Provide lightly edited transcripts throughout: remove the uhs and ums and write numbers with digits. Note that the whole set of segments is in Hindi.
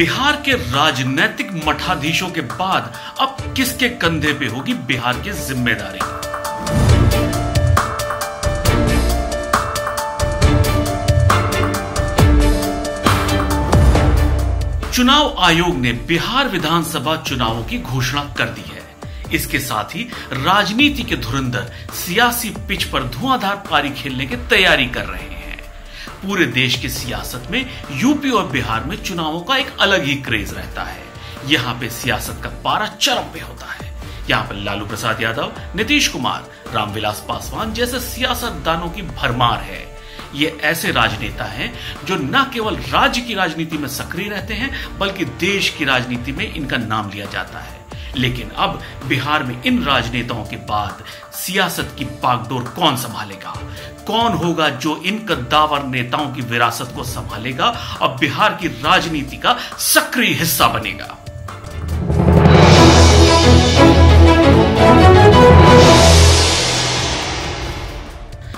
बिहार के राजनीतिक मठाधीशों के बाद अब किसके कंधे पे होगी बिहार की जिम्मेदारी? चुनाव आयोग ने बिहार विधानसभा चुनावों की घोषणा कर दी है। इसके साथ ही राजनीति के धुरंधर सियासी पिच पर धुआंधार पारी खेलने की तैयारी कर रहे हैं। पूरे देश की सियासत में यूपी और बिहार में चुनावों का एक अलग ही क्रेज रहता है। यहाँ पे सियासत का पारा चरम पे होता है। यहाँ पर लालू प्रसाद यादव, नीतीश कुमार, रामविलास पासवान जैसे सियासतदानों की भरमार है। ये ऐसे राजनेता हैं जो न केवल राज्य की राजनीति में सक्रिय रहते हैं बल्कि देश की राजनीति में इनका नाम लिया जाता है। लेकिन अब बिहार में इन राजनेताओं के बाद सियासत की बागडोर कौन संभालेगा? कौन होगा जो इन कद्दावर नेताओं की विरासत को संभालेगा और बिहार की राजनीति का सक्रिय हिस्सा बनेगा?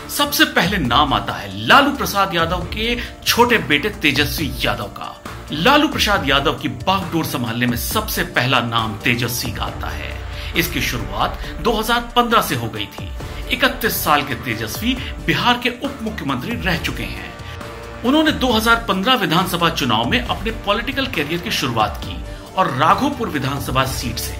सबसे पहले नाम आता है लालू प्रसाद यादव के छोटे बेटे तेजस्वी यादव का। लालू प्रसाद यादव की बागडोर संभालने में सबसे पहला नाम तेजस्वी का आता है। इसकी शुरुआत 2015 से हो गई थी। 31 साल के तेजस्वी बिहार के उप मुख्यमंत्री रह चुके हैं। उन्होंने 2015 विधानसभा चुनाव में अपने पॉलिटिकल कैरियर की शुरुआत की और राघोपुर विधानसभा सीट से,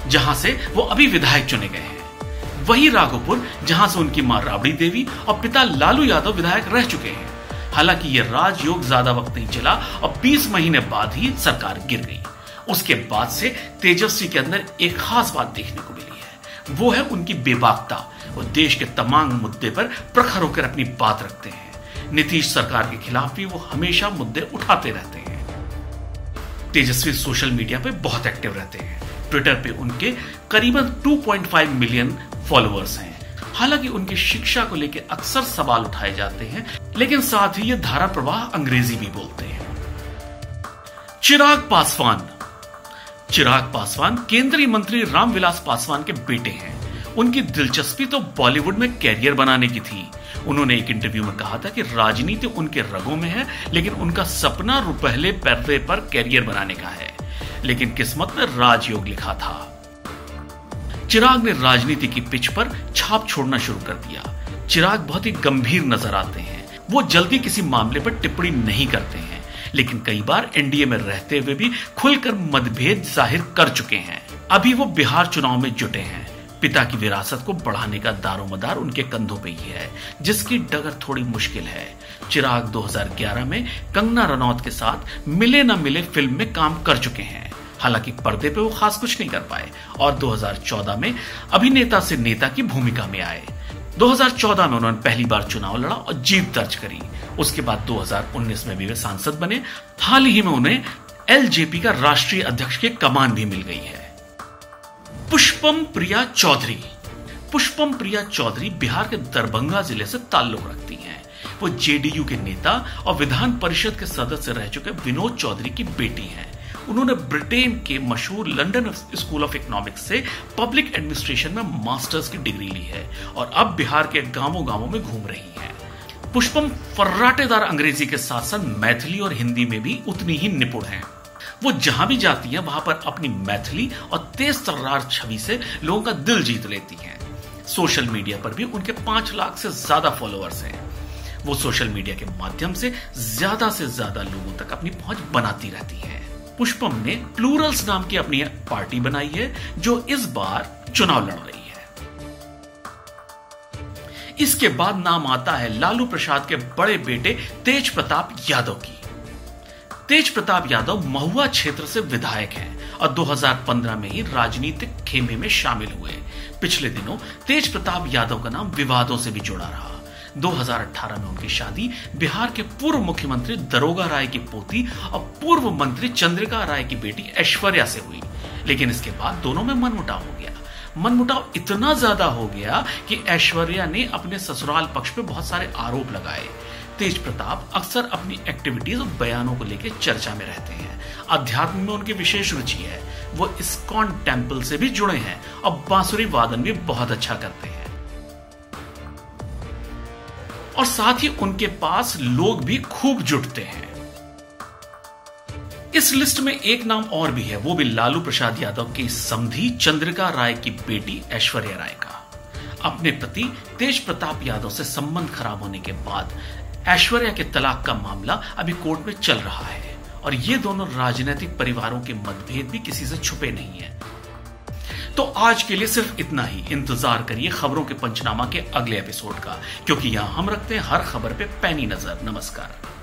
जहां से वो अभी विधायक चुने गए हैं। वही राघोपुर जहां से उनकी मां राबड़ी देवी और पिता लालू यादव विधायक रह चुके हैं। हालांकि यह राजयोग ज्यादा वक्त नहीं चला और 20 महीने बाद ही सरकार गिर गई। उसके बाद से तेजस्वी के अंदर एक खास बात देखने को मिली है, वो है उनकी बेबाकता। वो देश के तमाम मुद्दे पर प्रखर होकर अपनी बात रखते हैं। नीतीश सरकार के खिलाफ भी वो हमेशा मुद्दे उठाते रहते हैं। तेजस्वी सोशल मीडिया पे बहुत एक्टिव रहते हैं। ट्विटर पे उनके करीबन 2.5 मिलियन फॉलोअर्स हैं। हालांकि उनकी शिक्षा को लेकर अक्सर सवाल उठाए जाते हैं, लेकिन साथ ही ये धारा प्रवाह अंग्रेजी भी बोलते हैं। चिराग पासवान केंद्रीय मंत्री रामविलास पासवान के बेटे हैं। उनकी दिलचस्पी तो बॉलीवुड में कैरियर बनाने की थी। उन्होंने एक इंटरव्यू में कहा था कि राजनीति उनके रगों में है, लेकिन उनका सपना रुपहले पर्दे पर कैरियर बनाने का है। लेकिन किस्मत में राजयोग लिखा था। चिराग ने राजनीति की पिच पर छाप छोड़ना शुरू कर दिया। चिराग बहुत ही गंभीर नजर आते हैं। वो जल्दी किसी मामले पर टिप्पणी नहीं करते हैं, लेकिन कई बार एनडीए में रहते हुए भी खुलकर मतभेद जाहिर कर चुके हैं। अभी वो बिहार चुनाव में जुटे हैं। पिता की विरासत को बढ़ाने का दारोमदार उनके कंधों पे ही है, जिसकी डगर थोड़ी मुश्किल है। चिराग 2011 में कंगना रनौत के साथ मिले न मिले फिल्म में काम कर चुके हैं। हालांकि पर्दे पे वो खास कुछ नहीं कर पाए और 2014 में अभिनेता से नेता की भूमिका में आए। 2014 में उन्होंने पहली बार चुनाव लड़ा और जीत दर्ज करी। उसके बाद 2019 में भी वे सांसद बने। हाल ही में उन्हें एलजेपी का राष्ट्रीय अध्यक्ष की कमान भी मिल गई है। पुष्पम प्रिया चौधरी बिहार के दरभंगा जिले से ताल्लुक रखती हैं। वो जेडीयू के नेता और विधान परिषद के सदस्य रह चुके विनोद चौधरी की बेटी हैं। उन्होंने ब्रिटेन के मशहूर लंदन स्कूल ऑफ इकोनॉमिक्स से पब्लिक एडमिनिस्ट्रेशन में मास्टर्स की डिग्री ली है और अब बिहार के गांवों गांवों में घूम रही हैं। पुष्पम फर्राटेदार अंग्रेजी के साथ साथ मैथिली और हिंदी में भी उतनी ही निपुण हैं। वो जहां भी जाती हैं वहां पर अपनी मैथिली और तेज तर्रार छवि से लोगों का दिल जीत लेती हैं। सोशल मीडिया पर भी उनके 5 लाख से ज्यादा फॉलोअर्स हैं। वो सोशल मीडिया के माध्यम से ज्यादा लोगों तक अपनी पहुंच बनाती रहती हैं। पुष्पम ने प्लूरल्स नाम की अपनी पार्टी बनाई है जो इस बार चुनाव लड़ रही है। इसके बाद नाम आता है लालू प्रसाद के बड़े बेटे तेज प्रताप यादव की। तेज प्रताप यादव महुआ क्षेत्र से विधायक हैं और 2015 में ही राजनीतिक खेमे में शामिल हुए। पिछले दिनों तेज प्रताप यादव का नाम विवादों से भी जुड़ा रहा। 2018 में उनकी शादी बिहार के पूर्व मुख्यमंत्री दरोगा राय की पोती और पूर्व मंत्री चंद्रिका राय की बेटी ऐश्वर्या से हुई। लेकिन इसके बाद दोनों में मनमुटाव हो गया। मनमुटाव इतना ज्यादा हो गया कि ऐश्वर्या ने अपने ससुराल पक्ष पे बहुत सारे आरोप लगाए। तेज प्रताप अक्सर अपनी एक्टिविटीज और बयानों को लेकर चर्चा में रहते हैं। अध्यात्म में उनकी विशेष रुचि है। वो इस्कॉन टेम्पल से भी जुड़े हैं और बांसुरी वादन भी बहुत अच्छा करते हैं। और साथ ही उनके पास लोग भी खूब जुटते हैं। इस लिस्ट में एक नाम और भी है, वो भी लालू प्रसाद यादव की समधी चंद्रिका राय की बेटी ऐश्वर्या राय का। अपने पति तेज प्रताप यादव से संबंध खराब होने के बाद ऐश्वर्या के तलाक का मामला अभी कोर्ट में चल रहा है और ये दोनों राजनीतिक परिवारों के मतभेद भी किसी से छुपे नहीं है। तो आज के लिए सिर्फ इतना ही। इंतजार करिए खबरों के पंचनामा के अगले एपिसोड का, क्योंकि यहां हम रखते हैं हर खबर पे पैनी नजर। नमस्कार।